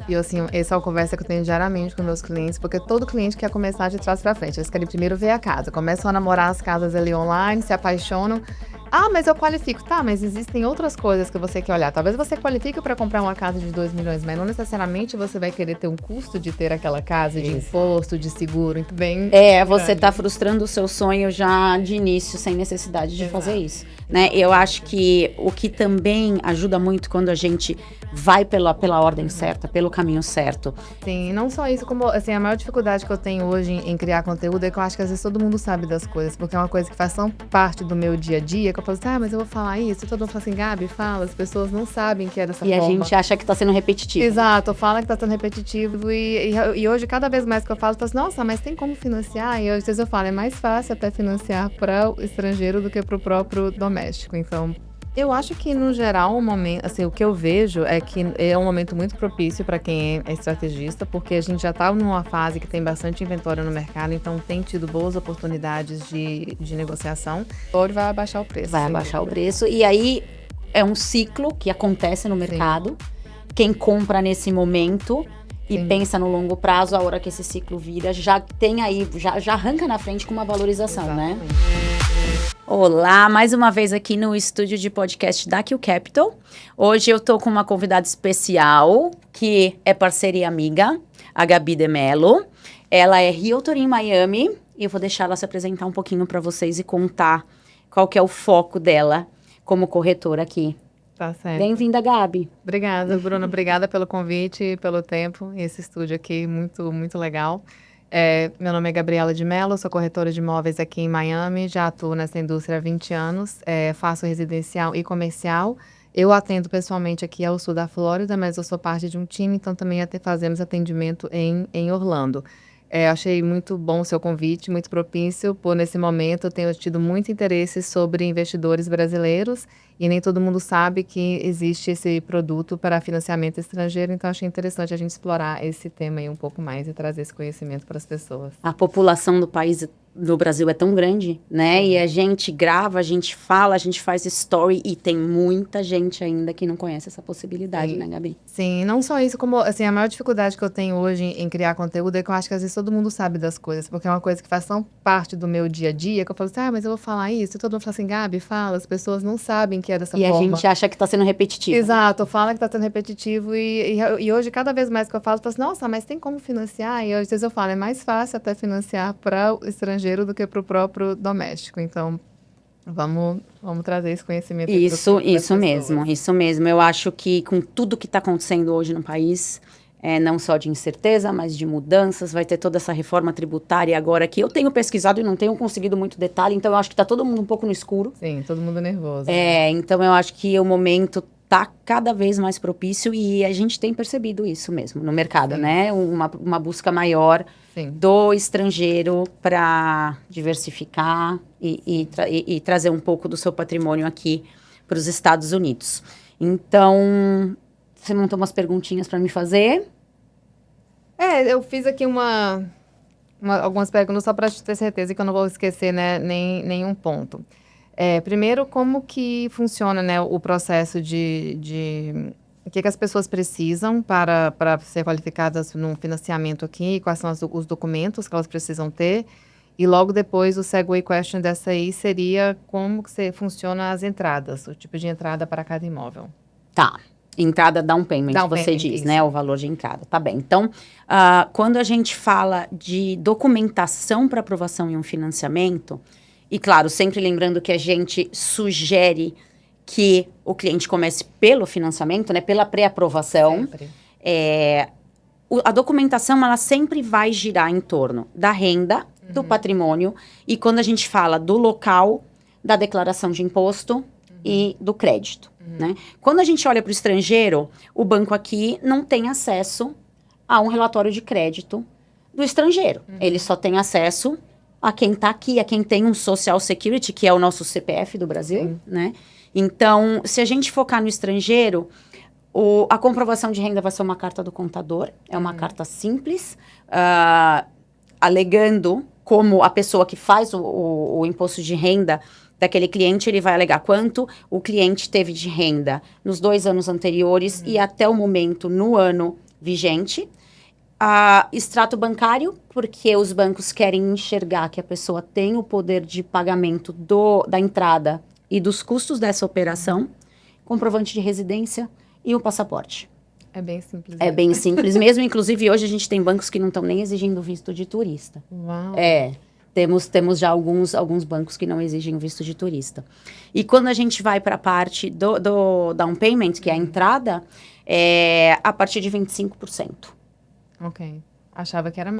E assim, essa é uma conversa que eu tenho diariamente com meus clientes, porque todo cliente quer começar de trás pra frente. Eles querem primeiro ver a casa, começam a namorar as casas ali online, se apaixonam. Ah, mas eu qualifico. Tá, mas existem outras coisas que você quer olhar. Talvez você qualifique para comprar uma casa de 2 milhões, mas não necessariamente você vai querer ter um custo de ter aquela casa, de imposto, de seguro, muito bem. Você tá frustrando o seu sonho já de início, sem necessidade de fazer isso, né? Eu acho que o que também ajuda muito quando a gente vai pela ordem certa, pelo caminho certo. Sim, não só isso, como assim, a maior dificuldade que eu tenho hoje em criar conteúdo é que eu acho que às vezes todo mundo sabe das coisas, porque é uma coisa que faz tão parte do meu dia a dia, que eu falo assim, mas eu vou falar isso, e todo mundo fala assim, Gabi, fala, as pessoas não sabem que é dessa forma. E a gente acha que tá sendo repetitivo. Exato, fala que tá sendo repetitivo, e hoje, cada vez mais que eu falo assim, nossa, mas tem como financiar? E às vezes eu falo, é mais fácil até financiar para o estrangeiro do que para o próprio doméstico, então... Eu acho que, no geral, o que eu vejo é que é um momento muito propício para quem é estrategista, porque a gente já está numa fase que tem bastante inventório no mercado, então tem tido boas oportunidades de negociação. Ou vai abaixar o preço. Vai abaixar o preço, e aí é um ciclo que acontece no mercado. Quem compra nesse momento e pensa no longo prazo, a hora que esse ciclo vira, já tem aí, já arranca na frente com uma valorização, Exatamente, né? Olá, mais uma vez aqui no estúdio de podcast da Q Capital. Hoje eu tô com uma convidada especial, que é parceira e amiga, a Gabi de Mello. Ela é realtor em Miami, e eu vou deixar ela se apresentar um pouquinho para vocês e contar qual que é o foco dela como corretora aqui. Tá certo. Bem-vinda, Gabi. Obrigada, Bruna. Obrigada pelo convite e pelo tempo. Esse estúdio aqui, muito, muito legal. Meu nome é Gabriela de Mello, sou corretora de imóveis aqui em Miami. Já atuo nessa indústria há 20 anos. Faço residencial e comercial. Eu atendo pessoalmente aqui ao sul da Flórida, mas eu sou parte de um time, então também fazemos atendimento em Orlando. Achei muito bom o seu convite, muito propício, por nesse momento eu tenho tido muito interesse sobre investidores brasileiros e nem todo mundo sabe que existe esse produto para financiamento estrangeiro, então achei interessante a gente explorar esse tema aí um pouco mais e trazer esse conhecimento para as pessoas. A população do país, do Brasil, é tão grande, né? E a gente grava, a gente fala, a gente faz story, e tem muita gente ainda que não conhece essa possibilidade, né, Gabi? Sim, não só isso, como assim, a maior dificuldade que eu tenho hoje em criar conteúdo é que eu acho que às vezes todo mundo sabe das coisas, porque é uma coisa que faz tão parte do meu dia a dia, que eu falo assim, mas eu vou falar isso, e todo mundo fala assim, Gabi, fala, as pessoas não sabem que é dessa forma. E a gente acha que tá sendo repetitivo. Exato, fala que tá sendo repetitivo, e hoje, cada vez mais que eu falo assim, nossa, mas tem como financiar? E às vezes eu falo, é mais fácil até financiar para o estrangeiro do que para o próprio doméstico, então... Vamos trazer esse conhecimento. Isso mesmo. Eu acho que com tudo que está acontecendo hoje no país, não só de incerteza, mas de mudanças, vai ter toda essa reforma tributária agora que eu tenho pesquisado e não tenho conseguido muito detalhe, então eu acho que está todo mundo um pouco no escuro. Sim, todo mundo nervoso. Então eu acho que o momento está cada vez mais propício, e a gente tem percebido isso mesmo no mercado, né? Uma busca maior do estrangeiro para diversificar e trazer um pouco do seu patrimônio aqui para os Estados Unidos. Então, você montou umas perguntinhas para me fazer? Eu fiz aqui algumas perguntas só para ter certeza que eu não vou esquecer, né, nenhum ponto. Primeiro, como que funciona, né, o processo de o que as pessoas precisam para ser qualificadas num financiamento aqui, quais são os documentos que elas precisam ter, e logo depois o segue question dessa aí seria como que funciona as entradas, o tipo de entrada para cada imóvel. Tá. Entrada down payment, você diz, isso, né? O valor de entrada. Tá bem. Então, quando a gente fala de documentação para aprovação em um financiamento, e claro, sempre lembrando que a gente sugere que o cliente comece pelo financiamento, né? Pela pré-aprovação. Sempre. A documentação, ela sempre vai girar em torno da renda, do patrimônio, e quando a gente fala do local, da declaração de imposto e do crédito, né? Quando a gente olha para o estrangeiro, o banco aqui não tem acesso a um relatório de crédito do estrangeiro. Ele só tem acesso a quem está aqui, a quem tem um Social Security, que é o nosso CPF do Brasil, né? Então, se a gente focar no estrangeiro, a comprovação de renda vai ser uma carta do contador, é uma carta simples, alegando como a pessoa que faz o imposto de renda daquele cliente, ele vai alegar quanto o cliente teve de renda nos 2 anos anteriores e até o momento, no ano vigente. Extrato bancário, porque os bancos querem enxergar que a pessoa tem o poder de pagamento da entrada e dos custos dessa operação, comprovante de residência e o passaporte. É bem simples. É bem simples mesmo. Inclusive, hoje a gente tem bancos que não estão nem exigindo visto de turista. Uau. Temos já alguns bancos que não exigem o visto de turista. E quando a gente vai para a parte do down payment, que é a entrada, a partir de 25%. Ok. Achava que era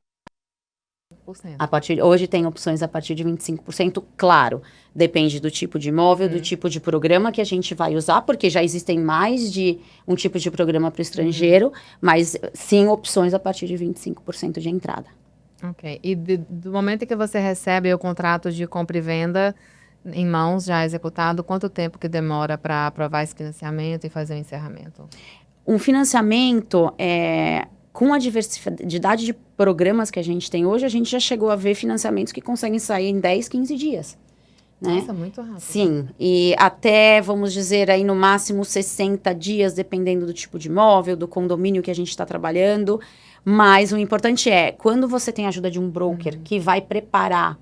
100%. Hoje tem opções a partir de 25%, claro, depende do tipo de imóvel, do tipo de programa que a gente vai usar, porque já existem mais de um tipo de programa para o estrangeiro, mas sim opções a partir de 25% de entrada. Ok. E do momento em que você recebe o contrato de compra e venda em mãos, já executado, quanto tempo que demora para aprovar esse financiamento e fazer o encerramento? Um financiamento, com a diversidade de programas que a gente tem hoje, a gente já chegou a ver financiamentos que conseguem sair em 10, 15 dias. Né? Nossa, muito rápido. Sim, e até, vamos dizer, aí no máximo 60 dias, dependendo do tipo de imóvel, do condomínio que a gente está trabalhando. Mas o importante é, quando você tem a ajuda de um broker que vai preparar,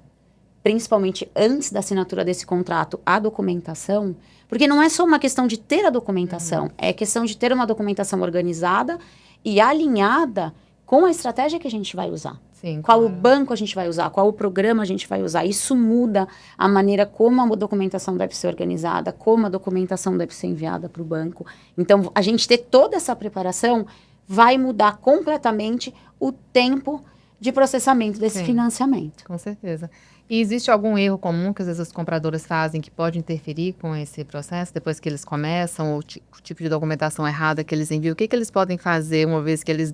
principalmente antes da assinatura desse contrato, a documentação, porque não é só uma questão de ter a documentação, é questão de ter uma documentação organizada e alinhada com a estratégia que a gente vai usar. Sim, qual claro. o banco a gente vai usar, qual o programa a gente vai usar. Isso muda a maneira como a documentação deve ser organizada, como a documentação deve ser enviada para o banco. Então, a gente ter toda essa preparação vai mudar completamente o tempo de processamento desse financiamento. Com certeza. E existe algum erro comum que às vezes os compradores fazem que pode interferir com esse processo depois que eles começam, o tipo de documentação errada que eles enviam? O que eles podem fazer uma vez que eles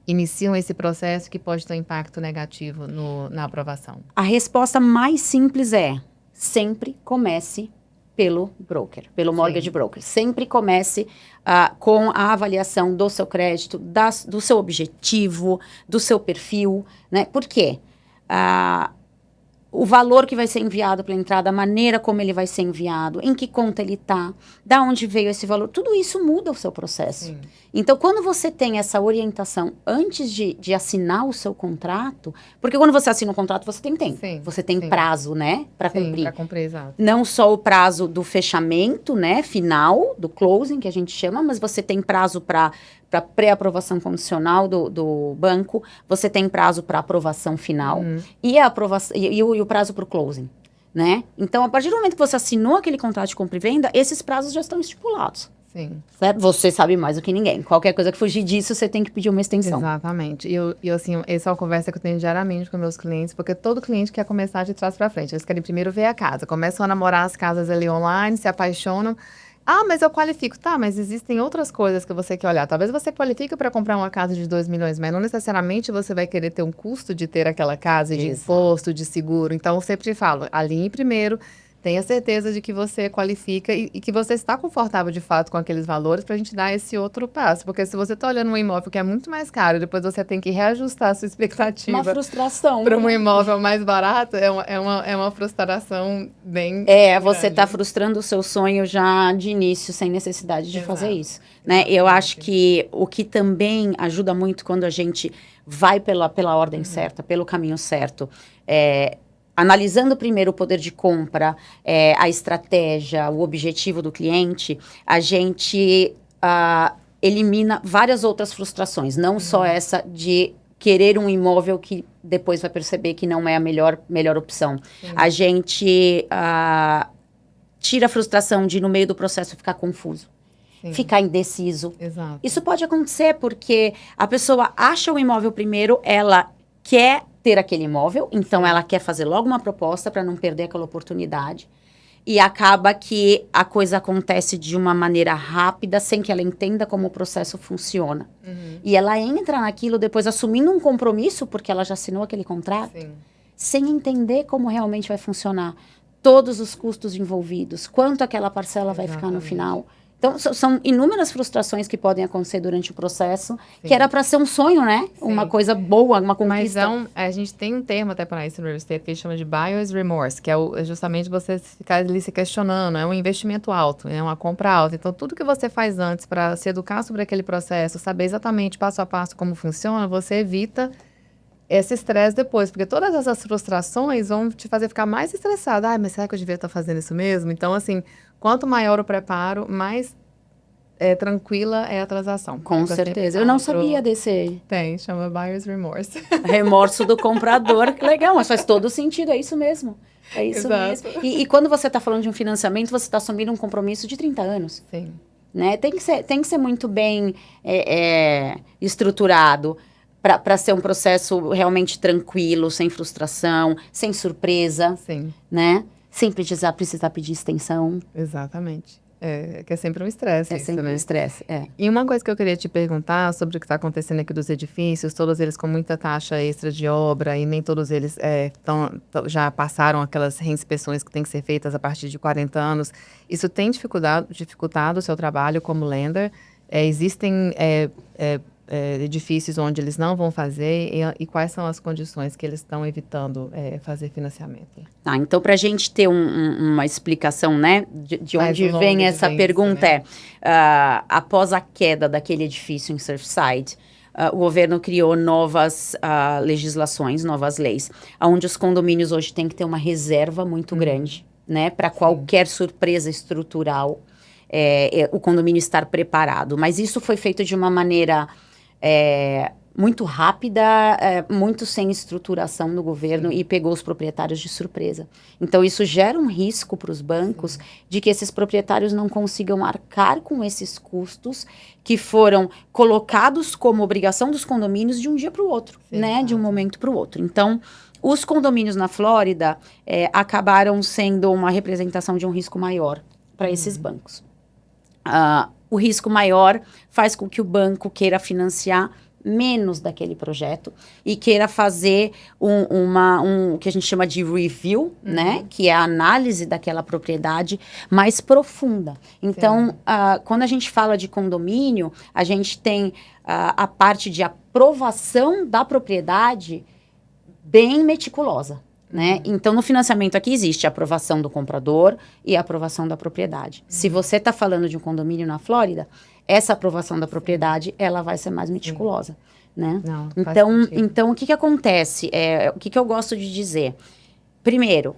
iniciam esse processo que pode ter um impacto negativo na aprovação? A resposta mais simples é: sempre comece pelo broker, pelo mortgage broker. Sempre comece com a avaliação do seu crédito, do seu objetivo, do seu perfil, né? Por quê? O valor que vai ser enviado para a entrada, a maneira como ele vai ser enviado, em que conta ele está, da onde veio esse valor, tudo isso muda o seu processo. Sim. Então, quando você tem essa orientação antes de assinar o seu contrato, porque quando você assina um contrato, você tem tempo, você tem prazo, né, para cumprir. Para cumprir, exato. Não só o prazo do fechamento, né, final, do closing, que a gente chama, mas você tem prazo para pré-aprovação condicional do banco, você tem prazo para aprovação final e a aprovação e o prazo para o closing, né? Então, a partir do momento que você assinou aquele contrato de compra e venda, esses prazos já estão estipulados. Sim. Certo? Você sabe mais do que ninguém. Qualquer coisa que fugir disso, você tem que pedir uma extensão. Exatamente. E assim, essa é uma conversa que eu tenho diariamente com meus clientes, porque todo cliente quer começar de trás para frente. Eles querem primeiro ver a casa, começam a namorar as casas ali online, se apaixonam. Ah, mas eu qualifico. Tá, mas existem outras coisas que você quer olhar. Talvez você qualifique para comprar uma casa de 2 milhões, mas não necessariamente você vai querer ter um custo de ter aquela casa, de imposto, de seguro. Então, eu sempre falo, alinhe primeiro, tenha certeza de que você qualifica e que você está confortável de fato com aqueles valores para a gente dar esse outro passo. Porque se você está olhando um imóvel que é muito mais caro e depois você tem que reajustar a sua expectativa. Uma frustração. Para um imóvel mais barato, é uma frustração bem você está frustrando o seu sonho já de início, sem necessidade de fazer isso. Né? Eu acho que o que também ajuda muito quando a gente vai pela ordem certa, pelo caminho certo, analisando primeiro o poder de compra, a estratégia, o objetivo do cliente, a gente elimina várias outras frustrações, não só essa de querer um imóvel que depois vai perceber que não é a melhor opção. Sim. A gente tira a frustração de, no meio do processo, ficar confuso. Sim. Ficar indeciso. Exato. Isso pode acontecer porque a pessoa acha o imóvel primeiro, ela quer ter aquele imóvel, então ela quer fazer logo uma proposta para não perder aquela oportunidade. E acaba que a coisa acontece de uma maneira rápida, sem que ela entenda como o processo funciona. E ela entra naquilo depois assumindo um compromisso, porque ela já assinou aquele contrato, sem entender como realmente vai funcionar. Todos os custos envolvidos, quanto aquela parcela vai ficar no final, Então, são inúmeras frustrações que podem acontecer durante o processo, que era para ser um sonho, né? Sim. Uma coisa boa, uma conquista. Mas a gente tem um termo até para isso no real estate que a gente chama de buyer's remorse, que é justamente você ficar ali se questionando, é um investimento alto, é uma compra alta. Então, tudo que você faz antes para se educar sobre aquele processo, saber exatamente passo a passo como funciona, você evita esse estresse depois, porque todas essas frustrações vão te fazer ficar mais estressado. Ai, mas será que eu devia estar fazendo isso mesmo? Então, assim, quanto maior o preparo, mais tranquila é a transação. Com certeza. Eu não sabia desse... Tem, chama buyer's remorse. Remorso do comprador. Legal, mas faz todo sentido, é isso mesmo. É isso Exato. mesmo. E quando você está falando de um financiamento, você está assumindo um compromisso de 30 anos. Sim. Né? Tem que ser muito bem estruturado para ser um processo realmente tranquilo, sem frustração, sem surpresa. Sim. Né? Sem precisar pedir extensão. Exatamente. Que é sempre um estresse. É sempre um estresse, E uma coisa que eu queria te perguntar sobre o que está acontecendo aqui dos edifícios, todos eles com muita taxa extra de obra e nem todos eles já passaram aquelas reinspeções que têm que ser feitas a partir de 40 anos. Isso tem dificultado o seu trabalho como lender? Existem edifícios onde eles não vão fazer e quais são as condições que eles estão evitando fazer financiamento? Tá, então, para a gente ter uma explicação, né, de onde vem essa pergunta, isso, né? Após a queda daquele edifício em Surfside, o governo criou novas legislações, novas leis, onde os condomínios hoje têm que ter uma reserva muito grande, né, para qualquer surpresa estrutural, o condomínio estar preparado. Mas isso foi feito de uma maneira muito rápida, muito sem estruturação no governo e pegou os proprietários de surpresa. Então, isso gera um risco para os bancos de que esses proprietários não consigam arcar com esses custos que foram colocados como obrigação dos condomínios de um dia para o outro, né? De um momento para o outro. Então, os condomínios na Flórida acabaram sendo uma representação de um risco maior para esses bancos. O risco maior faz com que o banco queira financiar menos daquele projeto e queira fazer o que a gente chama de review, né? Que é a análise daquela propriedade mais profunda. Então, quando a gente fala de condomínio, a gente tem a parte de aprovação da propriedade bem meticulosa. Né? Então, no financiamento aqui existe a aprovação do comprador e a aprovação da propriedade. Se você está falando de um condomínio na Flórida, essa aprovação da propriedade, ela vai ser mais meticulosa, né? Não, então, o que acontece? O que eu gosto de dizer? Primeiro,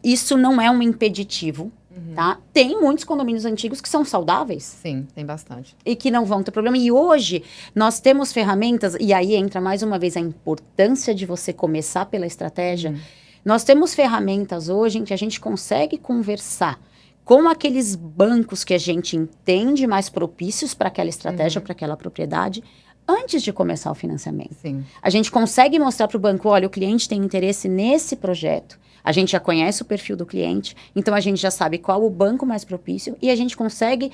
isso não é um impeditivo, tá? Tem muitos condomínios antigos que são saudáveis. Sim, tem bastante. E que não vão ter problema. E hoje, nós temos ferramentas, e aí entra mais uma vez a importância de você começar pela estratégia. Nós temos ferramentas hoje em que a gente consegue conversar com aqueles bancos que a gente entende mais propícios para aquela estratégia, para aquela propriedade, antes de começar o financiamento. Sim. A gente consegue mostrar para o banco, olha, o cliente tem interesse nesse projeto, a gente já conhece o perfil do cliente, então a gente já sabe qual o banco mais propício e a gente consegue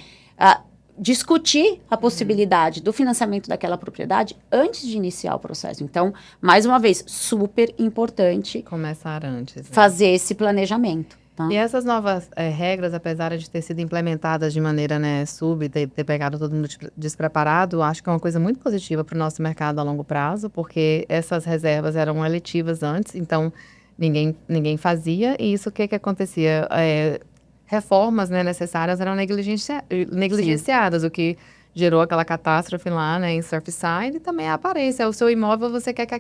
discutir a possibilidade do financiamento daquela propriedade antes de iniciar o processo. Então, mais uma vez, super importante começar antes, né? Fazer esse planejamento. Tá? E essas novas regras, apesar de ter sido implementadas de maneira ter pegado todo mundo despreparado, acho que é uma coisa muito positiva para o nosso mercado a longo prazo, porque essas reservas eram eletivas antes, então ninguém fazia, e isso o que acontecia? Reformas, né, necessárias eram negligenciadas, o que gerou aquela catástrofe lá, né, em Surfside, e também a aparência. O seu imóvel, você quer que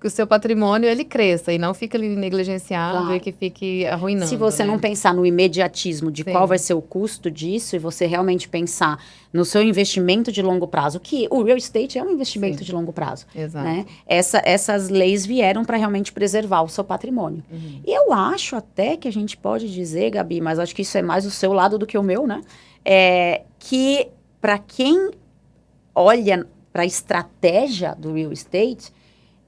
que o seu patrimônio, ele cresça e não fique ali negligenciado e que fique arruinando. Se você não pensar no imediatismo de qual vai ser o custo disso e você realmente pensar no seu investimento de longo prazo, que o real estate é um investimento de longo prazo. Exato. Né? Essas leis vieram para realmente preservar o seu patrimônio. E eu acho até que a gente pode dizer, Gabi, mas acho que isso é mais o seu lado do que o meu, né? Que para quem olha para a estratégia do real estate,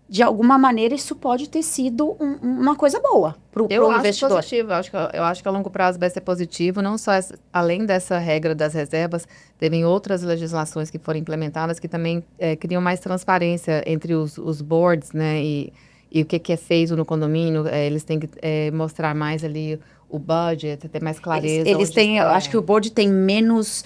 de alguma maneira isso pode ter sido uma coisa boa para o investidor. Positivo. Eu acho que a longo prazo vai ser positivo, não só além dessa regra das reservas, teve outras legislações que foram implementadas que também criam mais transparência entre os boards, né, e o que é feito no condomínio. Eles têm que mostrar mais ali o budget, ter mais clareza. Eles têm, eu acho que o board tem menos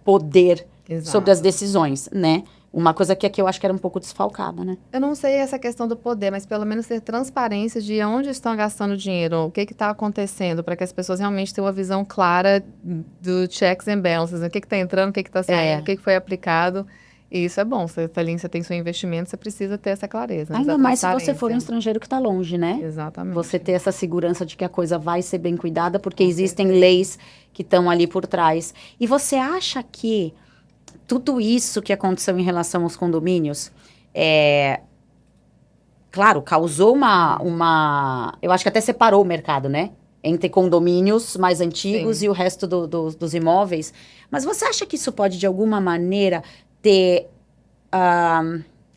poder sobre as decisões, né? Uma coisa que aqui eu acho que era um pouco desfalcada, né? Eu não sei essa questão do poder, mas pelo menos ter transparência de onde estão gastando dinheiro, o que está acontecendo, para que as pessoas realmente tenham uma visão clara do checks and balances, né? O que está entrando, o que está saindo, o que foi aplicado. E isso é bom. Você tem seu investimento, você precisa ter essa clareza. Ainda mais se você for um estrangeiro que está longe, né? Exatamente. Você ter essa segurança de que a coisa vai ser bem cuidada, porque existem leis que estão ali por trás. E você acha que tudo isso que aconteceu em relação aos condomínios, claro, causou eu acho que até separou o mercado, né? Entre condomínios mais antigos e o resto dos imóveis. Mas você acha que isso pode, de alguma maneira, ter...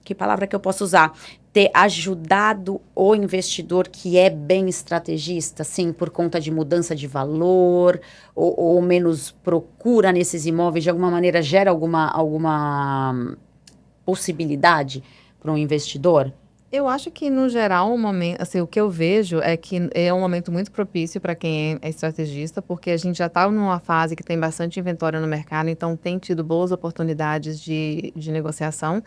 que palavra que eu posso usar? Ter ajudado o investidor que é bem estrategista, assim, por conta de mudança de valor, ou menos procura nesses imóveis, de alguma maneira gera alguma possibilidade para um investidor? Eu acho que, no geral, o que eu vejo é que é um momento muito propício para quem é estrategista, porque a gente já está numa fase que tem bastante inventório no mercado, então tem tido boas oportunidades de negociação.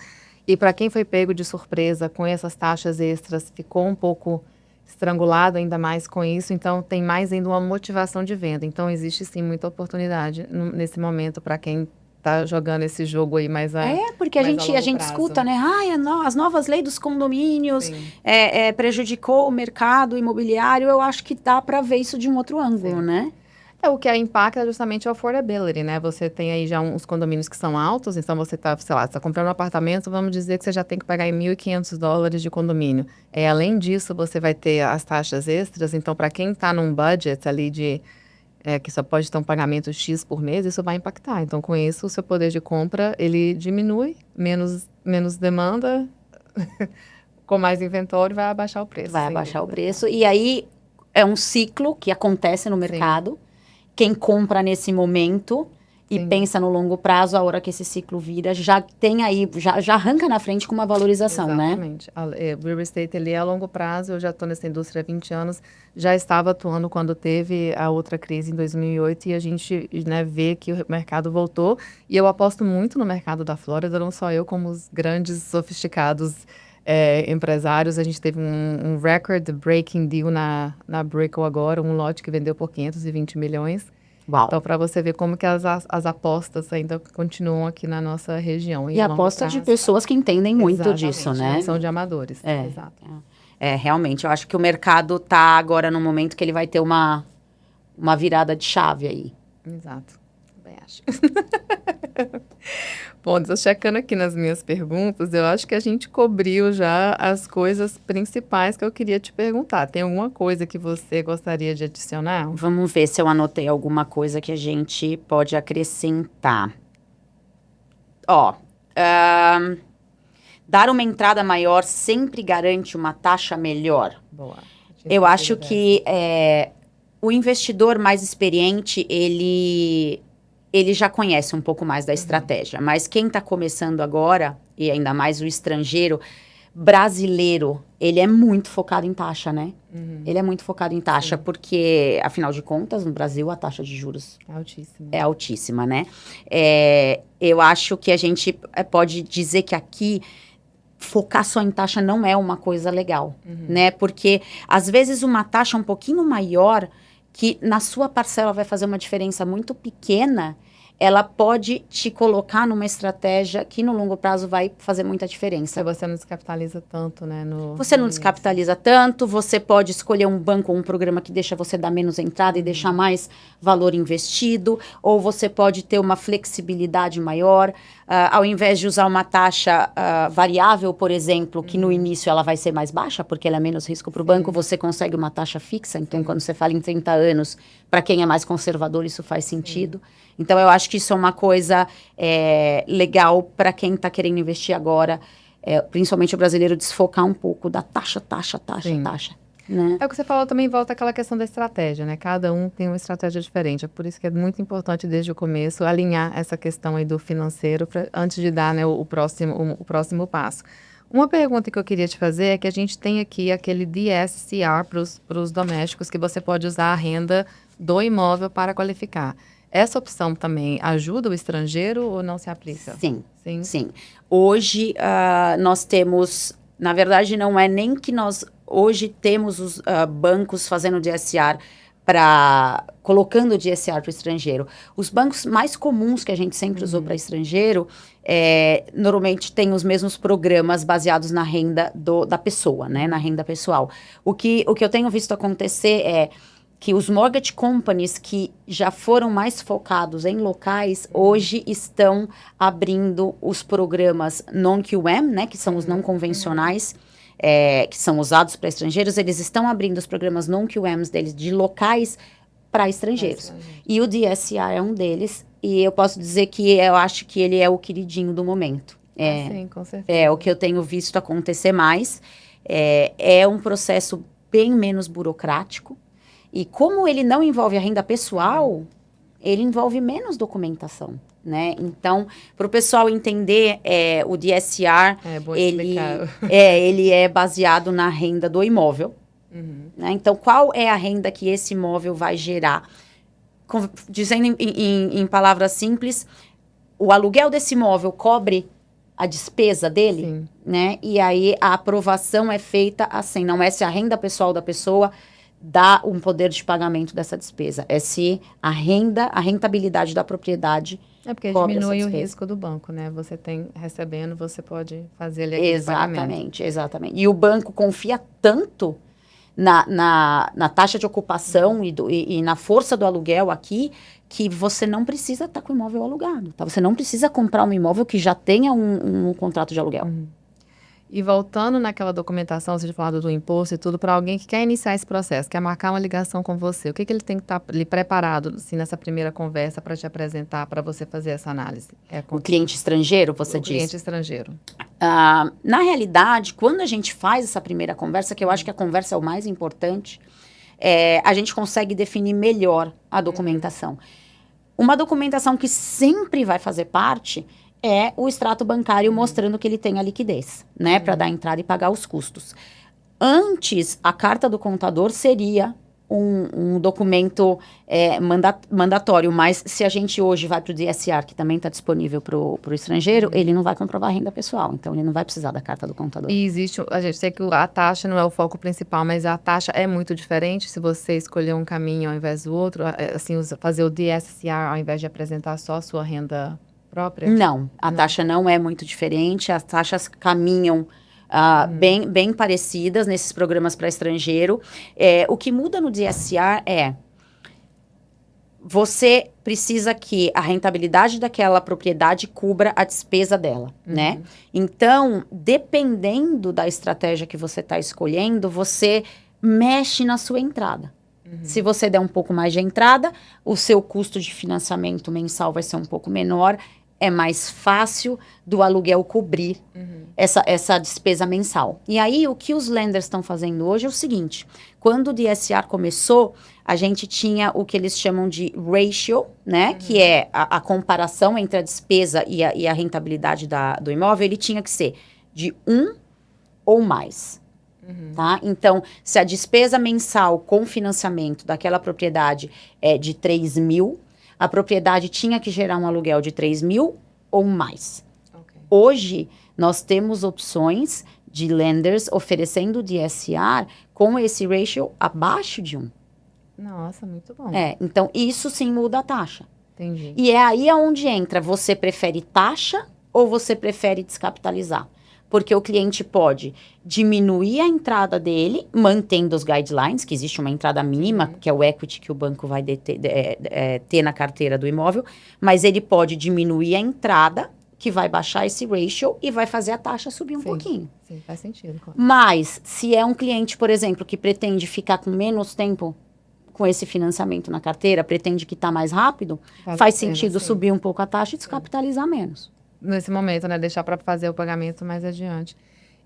E para quem foi pego de surpresa com essas taxas extras, ficou um pouco estrangulado ainda mais com isso, então tem mais ainda uma motivação de venda. Então existe sim muita oportunidade nesse momento para quem está jogando esse jogo aí mais porque a gente escuta, né? As novas leis dos condomínios prejudicou o mercado imobiliário. Eu acho que dá para ver isso de um outro ângulo, né? O que impacta é justamente o affordability, né? Você tem aí já uns condomínios que são altos, então você está, sei lá, tá comprando um apartamento, vamos dizer que você já tem que pagar aí $1.500 de condomínio. Além disso, você vai ter as taxas extras, então para quem está num budget ali que só pode ter um pagamento X por mês, isso vai impactar. Então, com isso, o seu poder de compra, ele diminui, menos demanda, com mais inventório, vai abaixar o preço. Vai abaixar o preço. E aí, é um ciclo que acontece no mercado. Sim. Quem compra nesse momento e pensa no longo prazo, a hora que esse ciclo vira, já tem aí, já arranca na frente com uma valorização, Exatamente. Né? O real estate, ele é a longo prazo, eu já estou nessa indústria há 20 anos, já estava atuando quando teve a outra crise em 2008 e a gente vê que o mercado voltou. E eu aposto muito no mercado da Flórida, não só eu, como os grandes, sofisticados empresários. A gente teve um record-breaking deal na Brickell agora, um lote que vendeu por 520 milhões. Uau. Então, para você ver como que as apostas ainda continuam aqui na nossa região. E apostas de pessoas que entendem muito disso, né? Não são de amadores. Exato. Realmente, eu acho que o mercado está agora no momento que ele vai ter uma virada de chave aí. Exato. Também acho. Bom, estou checando aqui nas minhas perguntas, eu acho que a gente cobriu já as coisas principais que eu queria te perguntar. Tem alguma coisa que você gostaria de adicionar? Vamos ver se eu anotei alguma coisa que a gente pode acrescentar. Dar uma entrada maior sempre garante uma taxa melhor. Boa. Eu acho que o investidor mais experiente, ele já conhece um pouco mais da estratégia. Mas quem está começando agora, e ainda mais o estrangeiro, brasileiro, ele é muito focado em taxa, né? Ele é muito focado em taxa, porque, afinal de contas, no Brasil, a taxa de juros é altíssima, né? Eu acho que a gente pode dizer que aqui, focar só em taxa não é uma coisa legal, né? Porque, às vezes, uma taxa um pouquinho maior, que na sua parcela vai fazer uma diferença muito pequena, ela pode te colocar numa estratégia que no longo prazo vai fazer muita diferença. Você não descapitaliza tanto, né? Você não descapitaliza tanto, você pode escolher um banco ou um programa que deixa você dar menos entrada e deixar mais valor investido, ou você pode ter uma flexibilidade maior, ao invés de usar uma taxa variável, por exemplo, que no início ela vai ser mais baixa, porque ela é menos risco para o banco, você consegue uma taxa fixa. Então, quando você fala em 30 anos, para quem é mais conservador, isso faz sentido. Então, eu acho que isso é uma coisa legal para quem está querendo investir agora, principalmente o brasileiro, desfocar um pouco da taxa. Né? É o que você falou, também volta àquela questão da estratégia, né? Cada um tem uma estratégia diferente. É por isso que é muito importante, desde o começo, alinhar essa questão aí do financeiro antes de dar, né, o próximo passo. Uma pergunta que eu queria te fazer é que a gente tem aqui aquele DSCR para os domésticos, que você pode usar a renda do imóvel para qualificar. Essa opção também ajuda o estrangeiro ou não se aplica? Sim, Sim. sim. Hoje, nós temos, na verdade, não é nem que nós hoje temos os bancos fazendo DSCR colocando o DSCR para o estrangeiro. Os bancos mais comuns que a gente sempre usou para estrangeiro, normalmente tem os mesmos programas baseados na renda da pessoa, né? Na renda pessoal. O que eu tenho visto acontecer é que os mortgage companies que já foram mais focados em locais, hoje estão abrindo os programas non-QM, né, que são os não convencionais, que são usados para estrangeiros, eles estão abrindo os programas non-QMs deles de locais para estrangeiros. E o DSCR é um deles, e eu posso dizer que eu acho que ele é o queridinho do momento. Sim, com certeza. É o que eu tenho visto acontecer mais. É um processo bem menos burocrático. E como ele não envolve a renda pessoal, ele envolve menos documentação, né? Então, para o pessoal entender, o DSCR, ele é baseado na renda do imóvel. Né? Então, qual é a renda que esse imóvel vai gerar? Dizendo em palavras simples, o aluguel desse imóvel cobre a despesa dele, Sim. Né? E aí a aprovação é feita assim, não é se a renda pessoal da pessoa dá um poder de pagamento dessa despesa. É se a rentabilidade da propriedade porque diminui o risco do banco, né? Você recebendo, você pode fazer ali aquele pagamento. Exatamente. E o banco confia tanto na taxa de ocupação e na força do aluguel aqui, que você não precisa estar com o imóvel alugado, tá? Você não precisa comprar um imóvel que já tenha um contrato de aluguel. E voltando naquela documentação, você tinha falado do imposto e tudo, para alguém que quer iniciar esse processo, quer marcar uma ligação com você, o que ele tem que estar ali preparado, assim, nessa primeira conversa para te apresentar, para você fazer essa análise? O cliente estrangeiro, você diz? O cliente estrangeiro. Na realidade, quando a gente faz essa primeira conversa, que eu acho que a conversa é o mais importante, a gente consegue definir melhor a documentação. Uma documentação que sempre vai fazer parte é o extrato bancário mostrando que ele tem a liquidez, né? Para dar entrada e pagar os custos. Antes, a carta do contador seria um documento mandatório, mas se a gente hoje vai para o DSCR, que também está disponível para o estrangeiro, ele não vai comprovar a renda pessoal, então ele não vai precisar da carta do contador. E existe, a gente sei que a taxa não é o foco principal, mas a taxa é muito diferente se você escolher um caminho ao invés do outro, assim, fazer o DSCR ao invés de apresentar só a sua renda própria? Não, a taxa não é muito diferente, as taxas caminham bem parecidas nesses programas para estrangeiro. O que muda no DSCR você precisa que a rentabilidade daquela propriedade cubra a despesa dela, né? Então, dependendo da estratégia que você está escolhendo, você mexe na sua entrada. Se você der um pouco mais de entrada, o seu custo de financiamento mensal vai ser um pouco menor, é mais fácil do aluguel cobrir essa despesa mensal. E aí, o que os lenders estão fazendo hoje é o seguinte, quando o DSCR começou, a gente tinha o que eles chamam de ratio, né, que é a comparação entre a despesa e a rentabilidade do imóvel, ele tinha que ser de 1 ou mais. Tá? Então, se a despesa mensal com financiamento daquela propriedade é de 3 mil, a propriedade tinha que gerar um aluguel de 3 mil ou mais. Hoje, nós temos opções de lenders oferecendo DSCR com esse ratio abaixo de 1. Nossa, muito bom. Então, isso sim muda a taxa. Entendi. E é aí onde entra, você prefere taxa ou você prefere descapitalizar? Porque o cliente pode diminuir a entrada dele, mantendo os guidelines, que existe uma entrada mínima, que é o equity que o banco vai ter na carteira do imóvel, mas ele pode diminuir a entrada, que vai baixar esse ratio e vai fazer a taxa subir um pouquinho. Sim, faz sentido. Claro. Mas, se é um cliente, por exemplo, que pretende ficar com menos tempo com esse financiamento na carteira, pretende quitar mais rápido, faz sentido subir um pouco a taxa e descapitalizar menos. Nesse momento, né? Deixar para fazer o pagamento mais adiante.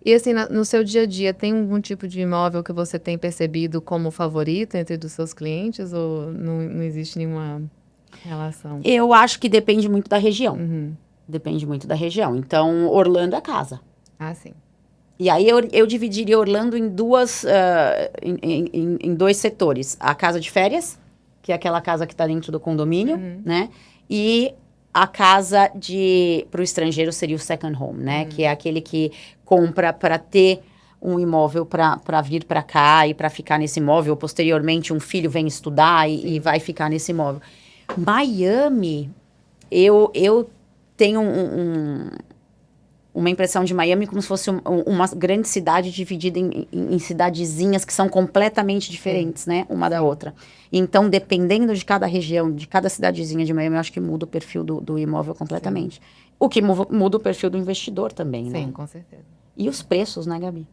E assim, no seu dia a dia, tem algum tipo de imóvel que você tem percebido como favorito entre dos seus clientes ou não existe nenhuma relação? Eu acho que depende muito da região. Depende muito da região. Então, Orlando é casa. Ah, sim. E aí eu dividiria Orlando em em dois setores. A casa de férias, que é aquela casa que está dentro do condomínio, né? E a casa para o estrangeiro seria o second home, né? Que é aquele que compra para ter um imóvel para vir para cá e para ficar nesse imóvel. Posteriormente, um filho vem estudar e vai ficar nesse imóvel. Miami, eu tenho uma impressão de Miami como se fosse uma grande cidade dividida em cidadezinhas que são completamente diferentes, né? Uma da outra. Então, dependendo de cada região, de cada cidadezinha de Miami, eu acho que muda o perfil do imóvel completamente. Sim. O que muda o perfil do investidor também, né? Sim, com certeza. E os preços, né, Gabi?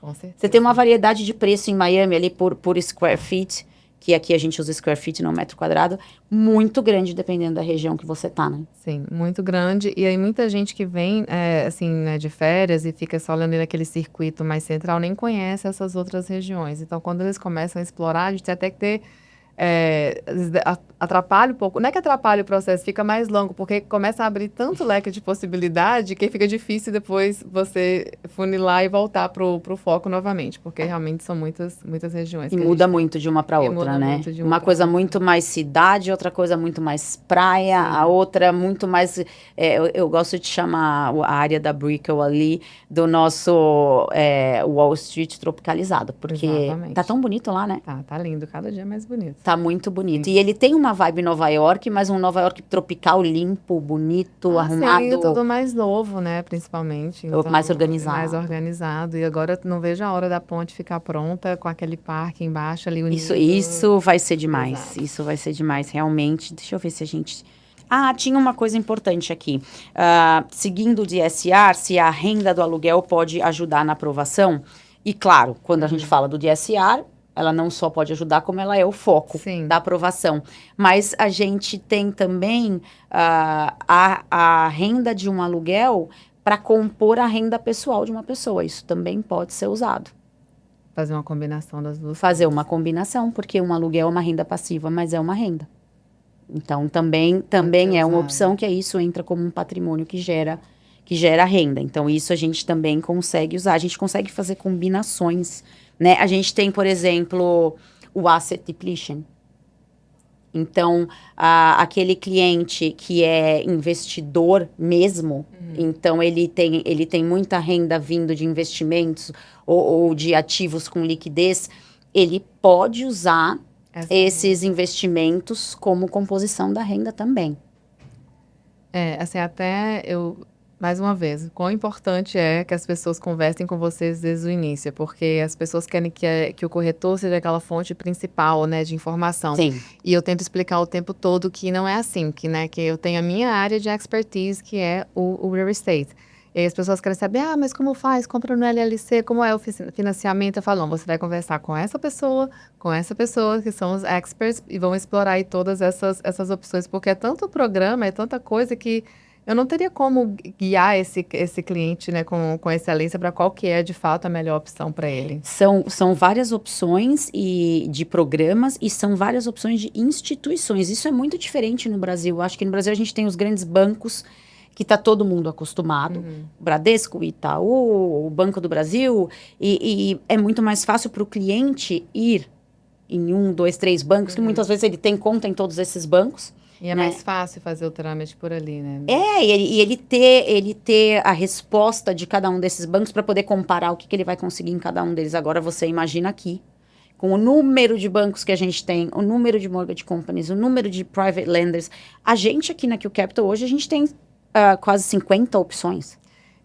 Com certeza. Você tem uma variedade de preço em Miami ali por square feet, que aqui a gente usa square feet, não metro quadrado, muito grande dependendo da região que você tá, né? Sim, muito grande. E aí muita gente que vem, assim, né, de férias e fica só olhando naquele circuito mais central, nem conhece essas outras regiões. Então, quando eles começam a explorar, a gente tem até que ter... atrapalha um pouco, não é que atrapalha o processo, fica mais longo, porque começa a abrir tanto leque de possibilidade que fica difícil depois você funilar e voltar pro foco novamente, porque realmente são muitas regiões. E muda muito de uma para outra, né? Uma coisa muito mais cidade, outra coisa muito mais praia, sim, a outra muito mais... eu gosto de chamar a área da Brickell ali do nosso Wall Street tropicalizado, porque exatamente, tá tão bonito lá, né? Tá lindo, cada dia mais bonito. Tá muito bonito. Sim. E ele tem uma vibe Nova York, mas um Nova York tropical, limpo, bonito, arrumado. Sim, tudo mais novo, né, principalmente. Então, mais organizado. Mais organizado. E agora não vejo a hora da ponte ficar pronta, com aquele parque embaixo ali unido. Isso vai ser demais. Exato. Isso vai ser demais, realmente. Deixa eu ver se a gente... tinha uma coisa importante aqui. Seguindo o DSR, se a renda do aluguel pode ajudar na aprovação. E claro, quando a gente fala do DSR... ela não só pode ajudar, como ela é o foco, sim, da aprovação. Mas a gente tem também a renda de um aluguel para compor a renda pessoal de uma pessoa. Isso também pode ser usado. Fazer uma combinação das duas. Fazer uma combinação, porque um aluguel é uma renda passiva, mas é uma renda. Então, também é uma opção, que isso entra como um patrimônio que gera renda. Então, isso a gente também consegue usar. A gente consegue fazer combinações, né? A gente tem, por exemplo, o asset depletion. Então, aquele cliente que é investidor mesmo, então ele tem muita renda vindo de investimentos ou de ativos com liquidez, ele pode usar esses investimentos como composição da renda também. Assim, até eu... Mais uma vez, quão importante é que as pessoas conversem com vocês desde o início, porque as pessoas querem que o corretor seja aquela fonte principal, né, de informação. Sim. E eu tento explicar o tempo todo que não é assim, que eu tenho a minha área de expertise, que é o real estate. E aí as pessoas querem saber, mas como faz? Compra no LLC, como é o financiamento? Eu falo, não, você vai conversar com essa pessoa, que são os experts, e vão explorar aí todas essas opções, porque é tanto programa, é tanta coisa que... eu não teria como guiar esse cliente, né, com excelência para qual que é, de fato, a melhor opção para ele. São várias opções de programas e são várias opções de instituições. Isso é muito diferente no Brasil. Acho que no Brasil a gente tem os grandes bancos que está todo mundo acostumado. Bradesco, Itaú, o Banco do Brasil. E é muito mais fácil para o cliente ir em 1, 2, 3 bancos, que muitas vezes ele tem conta em todos esses bancos. E é mais fácil fazer o trâmite por ali, né? E ele ter a resposta de cada um desses bancos para poder comparar o que ele vai conseguir em cada um deles. Agora você imagina aqui, com o número de bancos que a gente tem, o número de mortgage companies, o número de private lenders. A gente aqui na Q Capital hoje, a gente tem quase 50 opções.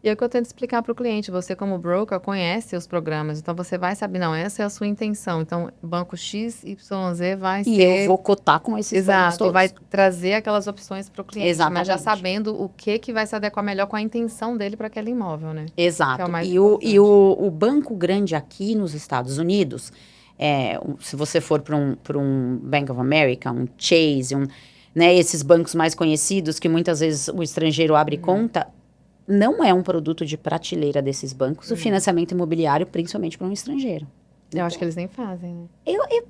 E é o que eu tento explicar para o cliente. Você, como broker, conhece os programas. Então, você vai saber, não, essa é a sua intenção. Então, banco X, Y, Z vai ser... E eu vou cotar com esses bancos todos. E vai trazer aquelas opções para o cliente. Exatamente. Mas já sabendo o que vai se adequar melhor com a intenção dele para aquele imóvel, né? Exato. E o banco grande aqui nos Estados Unidos, se você for para um Bank of America, um Chase, né, esses bancos mais conhecidos, que muitas vezes o estrangeiro abre conta... não é um produto de prateleira desses bancos, o financiamento imobiliário, principalmente para um estrangeiro. Eu acho que eles nem fazem, né?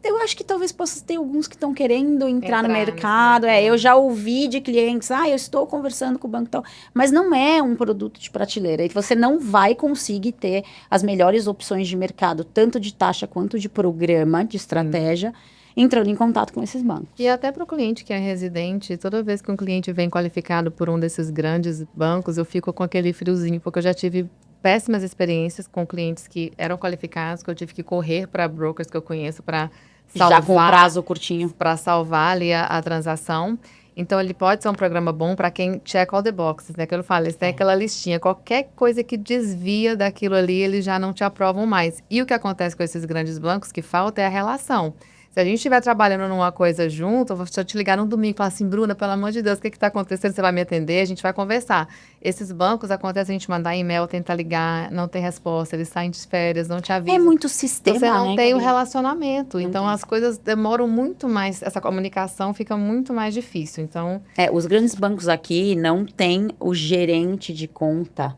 Eu acho que talvez possa ter alguns que estão querendo entrar no Entrar mercado. nesse mercado. Eu já ouvi de clientes, eu estou conversando com o banco tal. Mas não é um produto de prateleira. E você não vai conseguir ter as melhores opções de mercado, tanto de taxa quanto de programa, de estratégia, entrando em contato com esses bancos. E até para o cliente que é residente, toda vez que um cliente vem qualificado por um desses grandes bancos, eu fico com aquele friozinho, porque eu já tive péssimas experiências com clientes que eram qualificados, que eu tive que correr para brokers que eu conheço para Já com prazo curtinho. para salvar ali a transação. Então, ele pode ser um programa bom para quem check all the boxes, né? Que eu falo, eles têm aquela listinha. Qualquer coisa que desvia daquilo ali, eles já não te aprovam mais. E o que acontece com esses grandes bancos, que falta é a relação. Se a gente estiver trabalhando numa coisa junto, eu vou te ligar num domingo e falar assim, Bruna, pelo amor de Deus, o que está acontecendo? Você vai me atender? A gente vai conversar. Esses bancos, acontece a gente mandar e-mail, tentar ligar, não tem resposta, eles saem de férias, não te avisam. É muito sistema, Você não né, tem o Gabi? relacionamento. Então, as coisas demoram muito mais, essa comunicação fica muito mais difícil. Então, Os grandes bancos aqui não têm o gerente de conta,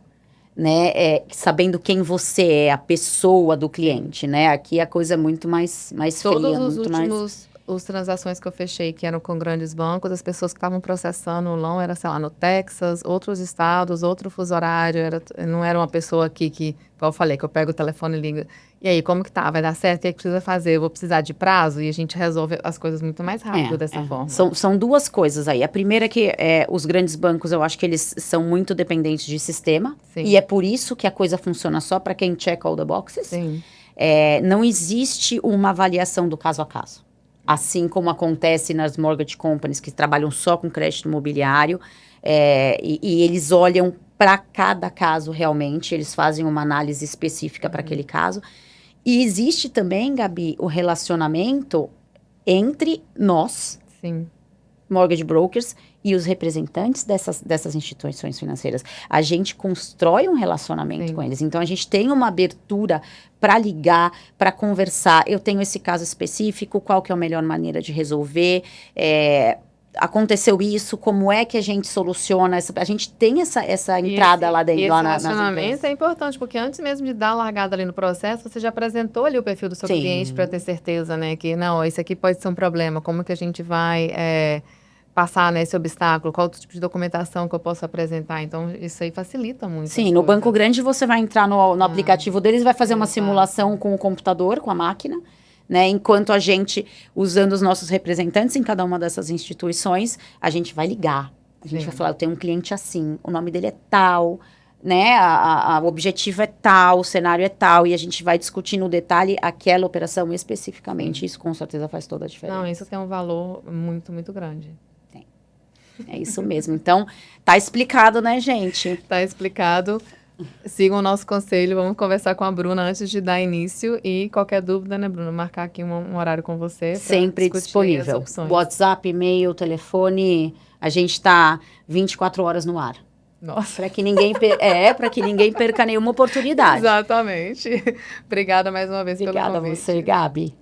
né? Sabendo quem você é, a pessoa do cliente, né? Aqui a coisa é muito mais todos fria, os muito mais... últimos os transações que eu fechei, que eram com grandes bancos, as pessoas que estavam processando o loan era, sei lá, no Texas, outros estados, outro fuso horário, não era uma pessoa aqui que, igual eu falei, que eu pego o telefone e ligo, e aí, como que tá? Vai dar certo? O que é que precisa fazer? Eu vou precisar de prazo? E a gente resolve as coisas muito mais rápido dessa forma. São duas coisas aí. A primeira é que os grandes bancos, eu acho que eles são muito dependentes de sistema. Sim. E é por isso que a coisa funciona só para quem check all the boxes. Sim. Não existe uma avaliação do caso a caso. Assim como acontece nas mortgage companies, que trabalham só com crédito imobiliário, e eles olham para cada caso realmente, eles fazem uma análise específica para aquele caso. E existe também, Gabi, o relacionamento entre nós, Sim. mortgage brokers, e os representantes dessas instituições financeiras. A gente constrói um relacionamento com eles. Então, a gente tem uma abertura para ligar, para conversar. Eu tenho esse caso específico, qual que é a melhor maneira de resolver? Aconteceu isso, como é que a gente soluciona? A gente tem essa entrada lá dentro. E lá esse nas relacionamento empresas. é importante, porque antes mesmo de dar a largada ali no processo, você já apresentou ali o perfil do seu Sim. cliente para ter certeza, né? Que, não, isso aqui pode ser um problema. Como que a gente vai passar nesse obstáculo? Qual tipo de documentação que eu posso apresentar? Então, isso aí facilita muito. Sim, no banco grande você vai entrar no aplicativo deles, vai fazer uma simulação com o computador, com a máquina, né? Enquanto a gente, usando os nossos representantes em cada uma dessas instituições, a gente vai ligar. A gente vai falar, eu tenho um cliente assim, o nome dele é tal, né? O objetivo é tal, o cenário é tal, e a gente vai discutir no detalhe aquela operação especificamente. Isso com certeza faz toda a diferença. Não, isso tem um valor muito, muito grande. É isso mesmo. Então, tá explicado, né, gente? Tá explicado. Sigam o nosso conselho, vamos conversar com a Bruna antes de dar início e qualquer dúvida, né, Bruna, marcar aqui um horário com você. Sempre disponível. WhatsApp, e-mail, telefone, a gente tá 24 horas no ar. Nossa. Para que ninguém perca nenhuma oportunidade. Exatamente. Obrigada mais uma vez pelo convite. Obrigada a você, Gabi.